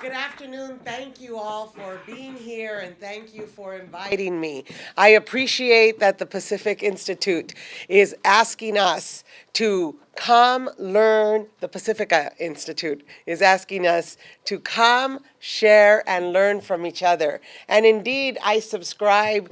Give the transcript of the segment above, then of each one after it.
Good afternoon. Thank you all for being here and thank you for inviting me. I appreciate that the Pacific Institute is asking us to come learn, the Pacifica Institute is asking us to come, share, and learn from each other. And indeed, I subscribe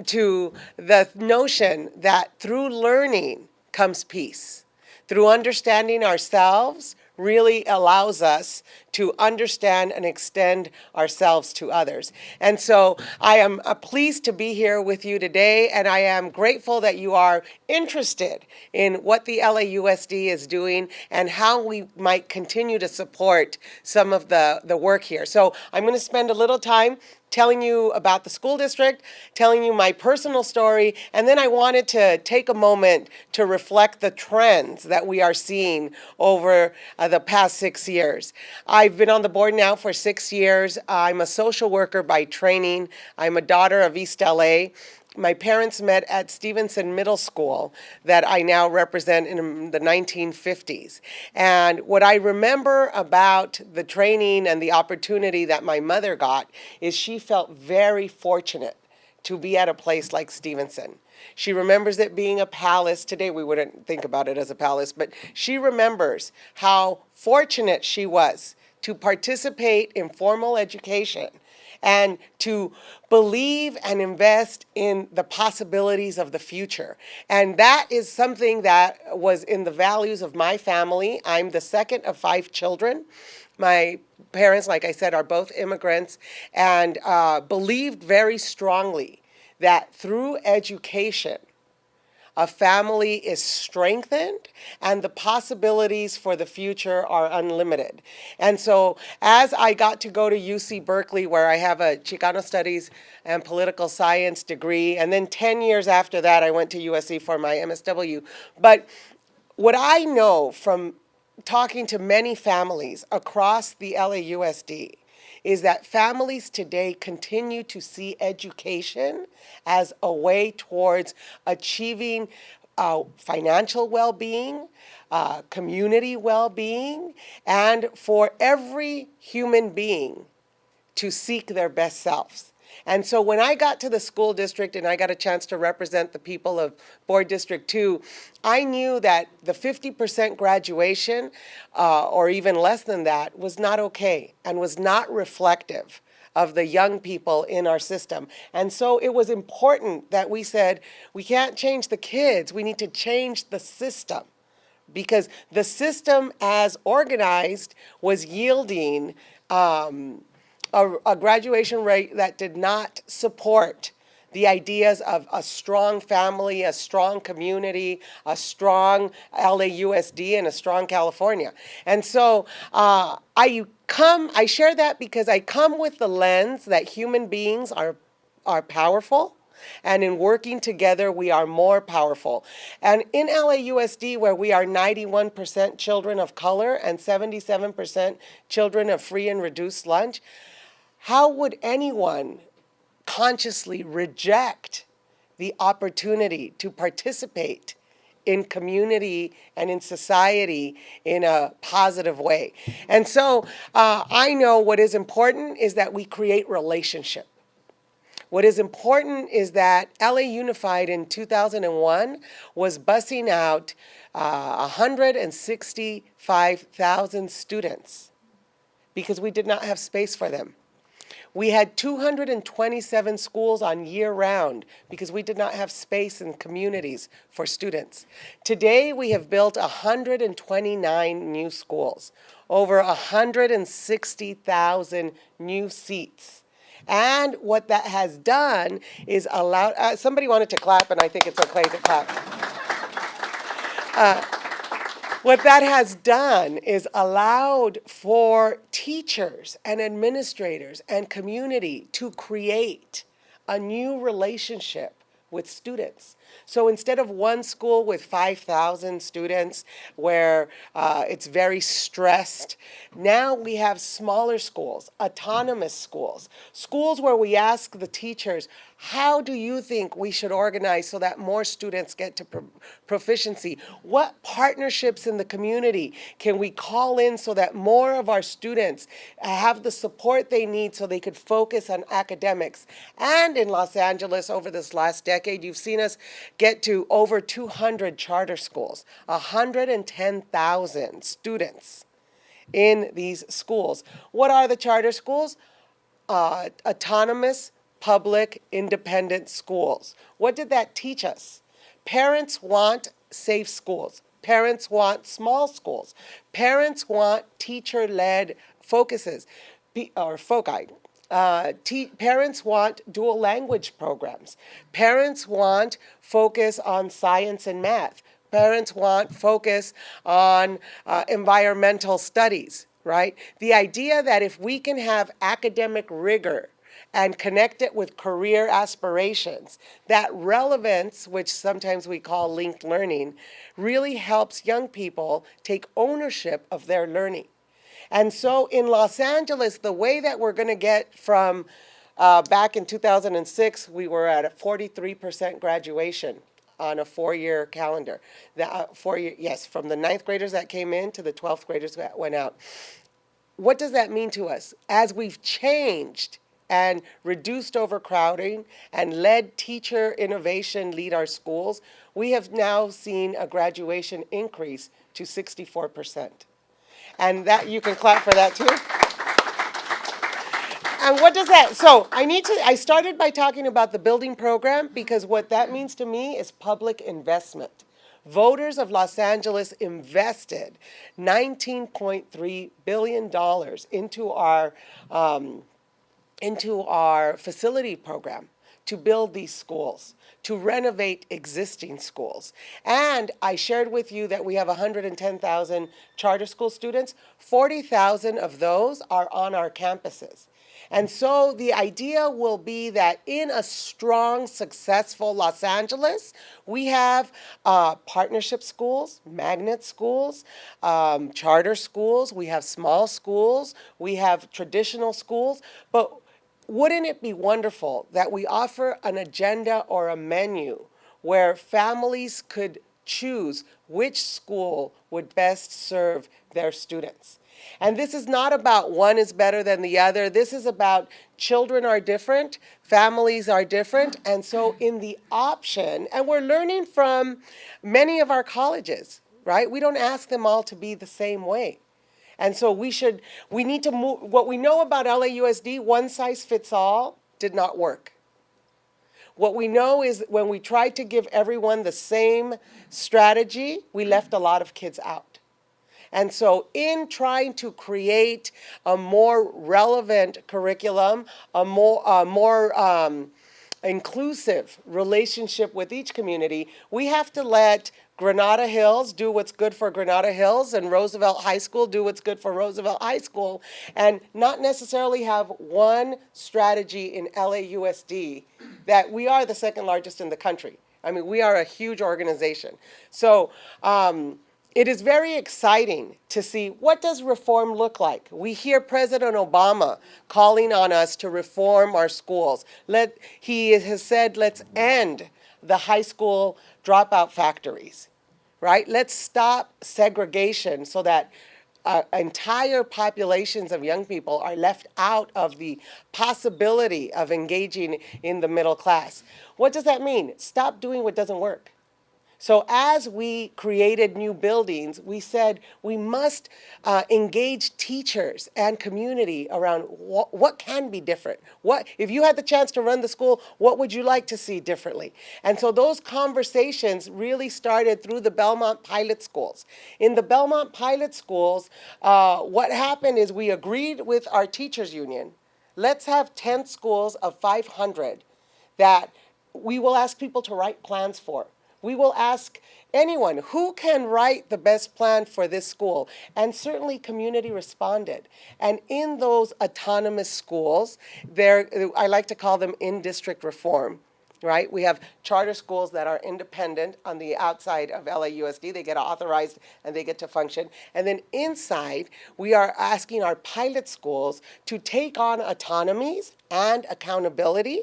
to the notion that through learning comes peace. Through understanding ourselves really allows us to understand and extend ourselves to others. And so I am pleased to be here with you today, and I am grateful that you are interested in what the LAUSD is doing and how we might continue to support some of the work here. So I'm going to spend a little time telling you about the school district, telling you my personal story, and then I wanted to take a moment to reflect the trends that we are seeing over the past 6 years. I've been on the board now for 6 years. I'm a social worker by training. I'm a daughter of East LA. My parents met at Stevenson Middle School that I now represent in the 1950s. And what I remember about the training and the opportunity that my mother got is she felt very fortunate to be at a place like Stevenson. She remembers it being a palace. Today we wouldn't think about it as a palace, but she remembers how fortunate she was to participate in formal education and to believe and invest in the possibilities of the future. And that is something that was in the values of my family. I'm the second of 5 children. My parents, like I said, are both immigrants and believed very strongly that through education, a family is strengthened and the possibilities for the future are unlimited. And so as I got to go to UC Berkeley, where I have a Chicano Studies and Political Science degree, and then 10 years after that, I went to USC for my MSW. But what I know from talking to many families across the LAUSD is that families today continue to see education as a way towards achieving financial well-being, community well-being, and for every human being to seek their best selves. And so when I got to the school district and I got a chance to represent the people of Board District 2, I knew that the 50% graduation, or even less than that, was not okay and was not reflective of the young people in our system. And so it was important that we said, we can't change the kids, we need to change the system. Because the system as organized was yielding a graduation rate that did not support the ideas of a strong family, a strong community, a strong LAUSD, and a strong California. And so I share that because I come with the lens that human beings are powerful. And in working together, we are more powerful. And in LAUSD, where we are 91% children of color and 77% children of free and reduced lunch, how would anyone consciously reject the opportunity to participate in community and in society in a positive way? And so I know what is important is that we create relationship. What is important is that LA Unified in 2001 was busing out 165,000 students because we did not have space for them. We had 227 schools on year-round because we did not have space in communities for students. Today, we have built 129 new schools, over 160,000 new seats. And what that has done is allowed, somebody wanted to clap, and I think it's okay to clap. What that has done is allowed for teachers and administrators and community to create a new relationship with students. So instead of one school with 5,000 students where it's very stressed, now we have smaller schools, autonomous schools, schools where we ask the teachers, how do you think we should organize so that more students get to proficiency? What partnerships in the community can we call in so that more of our students have the support they need so they could focus on academics? And in Los Angeles, over this last decade, you've seen us get to over 200 charter schools, 110,000 students in these schools. What are the charter schools? Autonomous, public, independent schools. What did that teach us? Parents want safe schools. Parents want small schools. Parents want teacher-led focuses or foci. Parents want dual language programs. Parents want focus on science and math. Parents want focus on environmental studies, right? The idea that if we can have academic rigor and connect it with career aspirations, that relevance, which sometimes we call linked learning, really helps young people take ownership of their learning. And so in Los Angeles, the way that we're going to get from back in 2006, we were at a 43% graduation on a 4-year calendar. Yes, from the ninth graders that came in to the 12th graders that went out. What does that mean to us? As we've changed and reduced overcrowding and led teacher innovation lead our schools, we have now seen a graduation increase to 64%. And that, you can clap for that too. And what does that, so I started by talking about the building program because what that means to me is public investment. Voters of Los Angeles invested $19.3 billion into our facility program to build these schools, to renovate existing schools. And I shared with you that we have 110,000 charter school students. 40,000 of those are on our campuses. And so the idea will be that in a strong, successful Los Angeles, we have partnership schools, magnet schools, charter schools, we have small schools, we have traditional schools, but wouldn't it be wonderful that we offer an agenda or a menu where families could choose which school would best serve their students? And this is not about one is better than the other. This is about children are different, families are different, and so in the option, and we're learning from many of our colleges, right? We don't ask them all to be the same way. And so we need to move, what we know about LAUSD, one size fits all, did not work. What we know is when we tried to give everyone the same strategy, we left a lot of kids out. And so in trying to create a more relevant curriculum, a more inclusive relationship with each community, we have to let Granada Hills do what's good for Granada Hills and Roosevelt High School do what's good for Roosevelt High School, and not necessarily have one strategy in LAUSD that we are the second largest in the country. I mean, we are a huge organization. So it is very exciting to see what does reform look like. We hear President Obama calling on us to reform our schools. He has said, let's end the high school dropout factories, right? Let's stop segregation so that entire populations of young people are left out of the possibility of engaging in the middle class. What does that mean? Stop doing what doesn't work. So as we created new buildings, we said we must engage teachers and community around what can be different. If you had the chance to run the school, what would you like to see differently? And so those conversations really started through the Belmont pilot schools. In the Belmont pilot schools, what happened is we agreed with our teachers union, let's have 10 schools of 500 that we will ask people to write plans for. We will ask anyone who can write the best plan for this school. And certainly community responded. And in those autonomous schools, I like to call them in-district reform. right? We have charter schools that are independent on the outside of LAUSD. They get authorized and they get to function. And then inside, we are asking our pilot schools to take on autonomies and accountability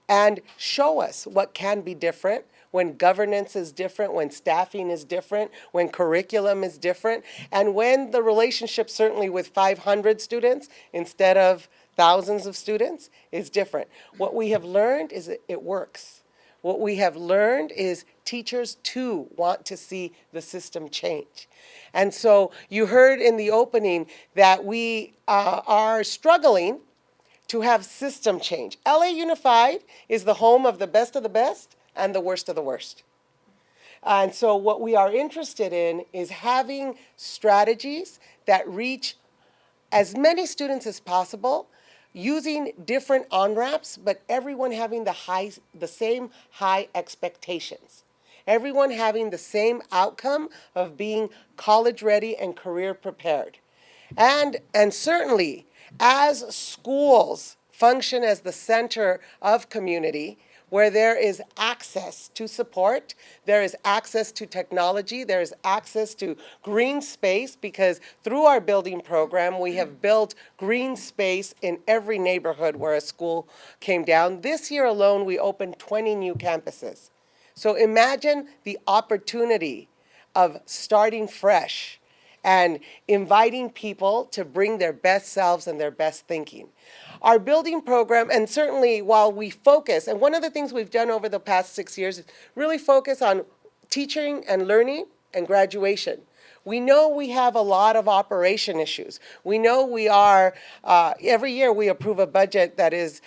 and show us what can be different when governance is different, when staffing is different, when curriculum is different, and when the relationship, certainly with 500 students instead of thousands of students, is different. What we have learned is it works. What we have learned is teachers too want to see the system change. And so you heard in the opening that we are struggling to have system change. LA Unified is the home of the best and the worst of the worst. And so what we are interested in is having strategies that reach as many students as possible, using different on-ramps, but everyone having the same high expectations. Everyone having the same outcome of being college ready and career prepared. And certainly, as schools function as the center of community, where there is access to support, there is access to technology, there is access to green space, because through our building program, we have built green space in every neighborhood where a school came down. This year alone, we opened 20 new campuses. So imagine the opportunity of starting fresh and inviting people to bring their best selves and their best thinking. Our building program, and certainly while we focus, and one of the things we've done over the past 6 years is really focus on teaching and learning and graduation. We know we have a lot of operation issues. We know we are, every year we approve a budget that is,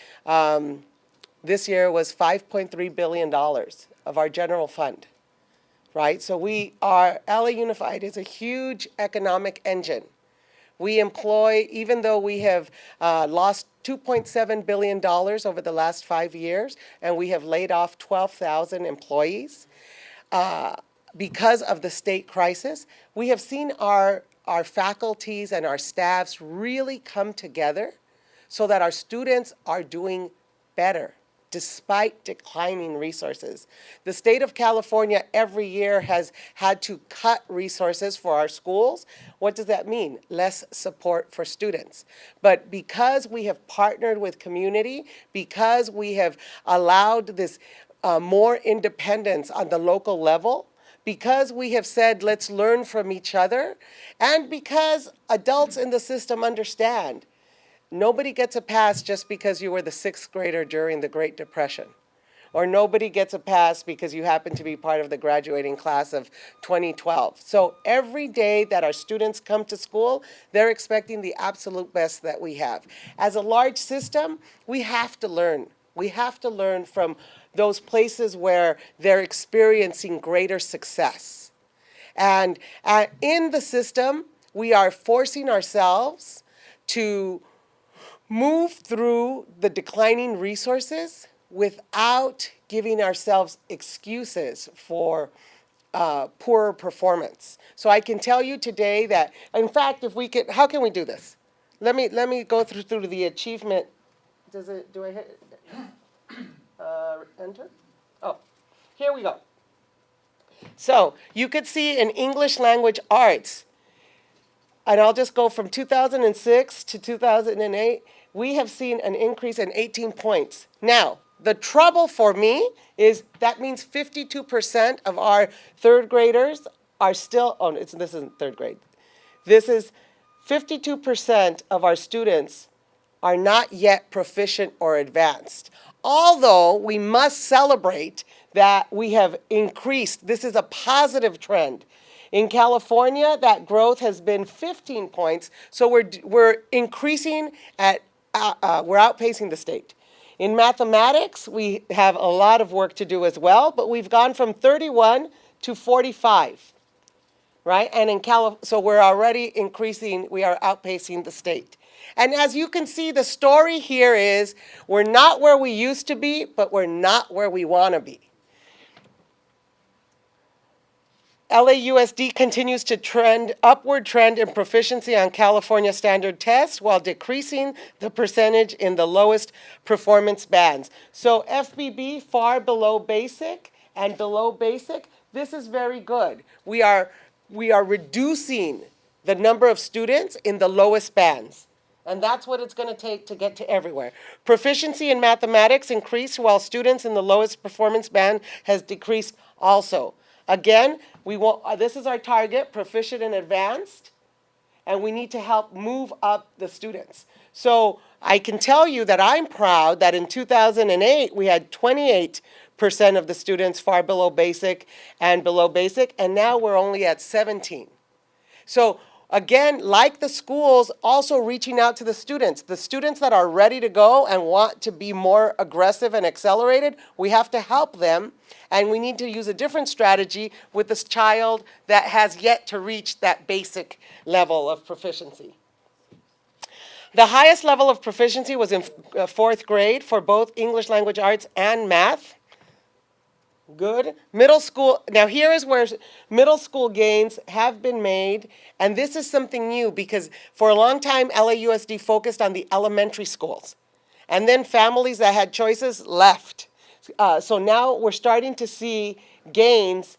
this year was $5.3 billion of our general fund. Right? So LA Unified is a huge economic engine. We employ, even though we have lost $2.7 billion over the last 5 years, and we have laid off 12,000 employees because of the state crisis, we have seen our faculties and our staffs really come together so that our students are doing better despite declining resources. The state of California every year has had to cut resources for our schools. What does that mean? Less support for students. But because we have partnered with community, because we have allowed this more independence on the local level, because we have said, let's learn from each other, and because adults in the system understand nobody gets a pass just because you were the sixth grader during the Great Depression. Or nobody gets a pass because you happen to be part of the graduating class of 2012. So every day that our students come to school, they're expecting the absolute best that we have. As a large system, we have to learn. We have to learn from those places where they're experiencing greater success. And in the system, we are forcing ourselves to move through the declining resources without giving ourselves excuses for poorer performance. So I can tell you today that, in fact, if we could, how can we do this? Let me go through the achievement. Do I hit enter? Oh, here we go. So you could see in English language arts, and I'll just go from 2006 to 2008, we have seen an increase in 18 points. Now, the trouble for me is that means 52% of our third graders are still, this isn't third grade. This is 52% of our students are not yet proficient or advanced. Although we must celebrate that we have increased, this is a positive trend. In California, that growth has been 15 points, so we're increasing we're outpacing the state. In mathematics, we have a lot of work to do as well, but we've gone from 31 to 45, right? And so we're already increasing, we are outpacing the state. And as you can see, the story here is we're not where we used to be, but we're not where we want to be. LAUSD continues to upward trend in proficiency on California standard tests while decreasing the percentage in the lowest performance bands. So FBB, far below basic and below basic, this is very good. We are reducing the number of students in the lowest bands. And that's what it's going to take to get to everywhere. Proficiency in mathematics increased while students in the lowest performance band has decreased also. Again, this is our target, proficient and advanced, and we need to help move up the students. So I can tell you that I'm proud that in 2008 we had 28% of the students far below basic, and now we're only at 17. So again, like the schools, also reaching out to the students that are ready to go and want to be more aggressive and accelerated, we have to help them. And we need to use a different strategy with this child that has yet to reach that basic level of proficiency. The highest level of proficiency was in fourth grade for both English language arts and math. Good. Middle school, now here is where middle school gains have been made, and this is something new because for a long time LAUSD focused on the elementary schools, and then families that had choices left. So now we're starting to see gains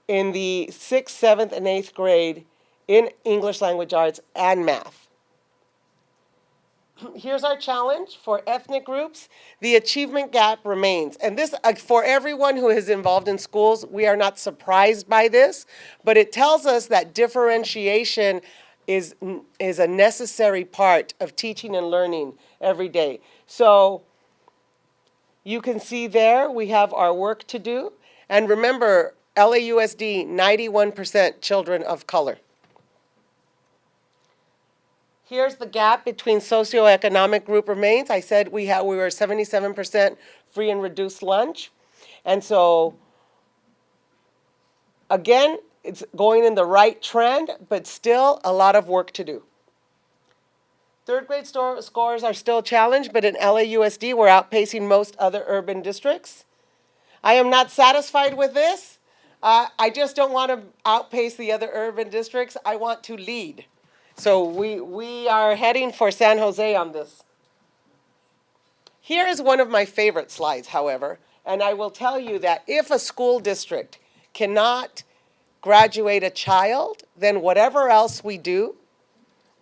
in the 6th, 7th, and 8th grade in English language arts and math. Here's our challenge for ethnic groups. The achievement gap remains. And this, for everyone who is involved in schools, we are not surprised by this, but it tells us that differentiation is a necessary part of teaching and learning every day. So you can see there we have our work to do. And remember, LAUSD, 91% children of color. Here's the gap between socioeconomic group remains. I said we were 77% free and reduced lunch. And so, again, it's going in the right trend, but still a lot of work to do. Third grade scores are still challenged, but in LAUSD, we're outpacing most other urban districts. I am not satisfied with this. I just don't want to outpace the other urban districts. I want to lead. So we are heading for San Jose on this. Here is one of my favorite slides, however, and I will tell you that if a school district cannot graduate a child, then whatever else we do,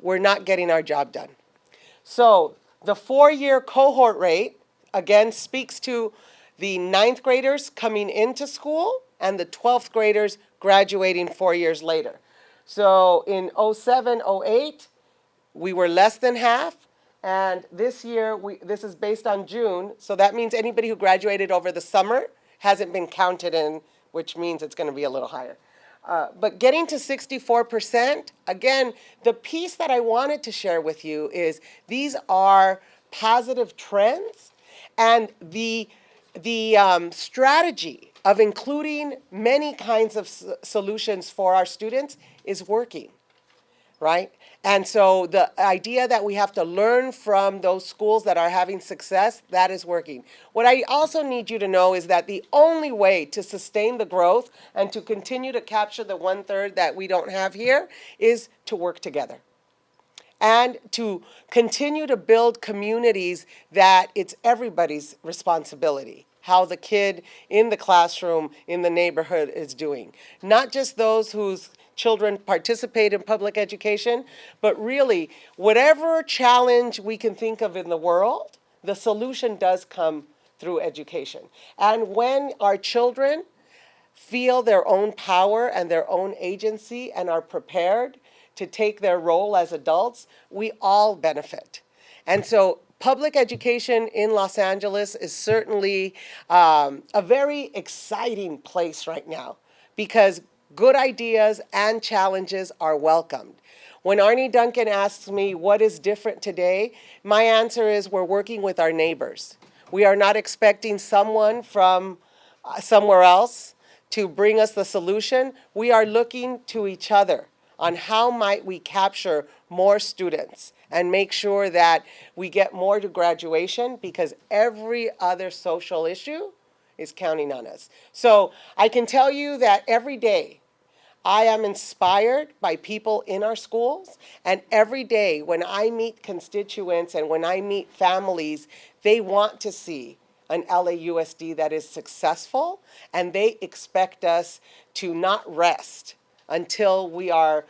we're not getting our job done. So the 4-year cohort rate, again, speaks to the 9th graders coming into school and the 12th graders graduating 4 years later. So in 07, 08, we were less than half. And this year, this is based on June. So that means anybody who graduated over the summer hasn't been counted in, which means it's going to be a little higher. But getting to 64%, again, the piece that I wanted to share with you is these are positive trends. And the strategy of including many kinds of solutions for our students is working, right? And so the idea that we have to learn from those schools that are having success, that is working. What I also need you to know is that the only way to sustain the growth and to continue to capture the 1/3 that we don't have here is to work together. And to continue to build communities that it's everybody's responsibility, how the kid in the classroom, in the neighborhood is doing. Not just those whose children participate in public education, but really, whatever challenge we can think of in the world, the solution does come through education. And when our children feel their own power and their own agency and are prepared to take their role as adults, we all benefit. And so public education in Los Angeles is certainly a very exciting place right now because good ideas and challenges are welcomed. When Arnie Duncan asks me what is different today, my answer is we're working with our neighbors. We are not expecting someone from somewhere else to bring us the solution. We are looking to each other on how might we capture more students and make sure that we get more to graduation because every other social issue is counting on us. So I can tell you that every day I am inspired by people in our schools, and every day when I meet constituents and when I meet families, they want to see an LAUSD that is successful, and they expect us to not rest until we are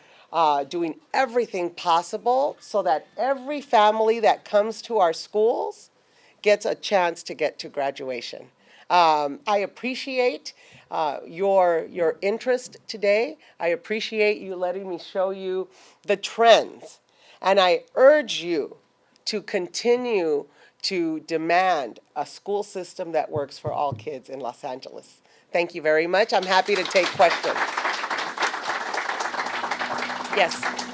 doing everything possible so that every family that comes to our schools gets a chance to get to graduation. I appreciate your interest today. I appreciate you letting me show you the trends. And I urge you to continue to demand a school system that works for all kids in Los Angeles. Thank you very much. I'm happy to take questions. Yes.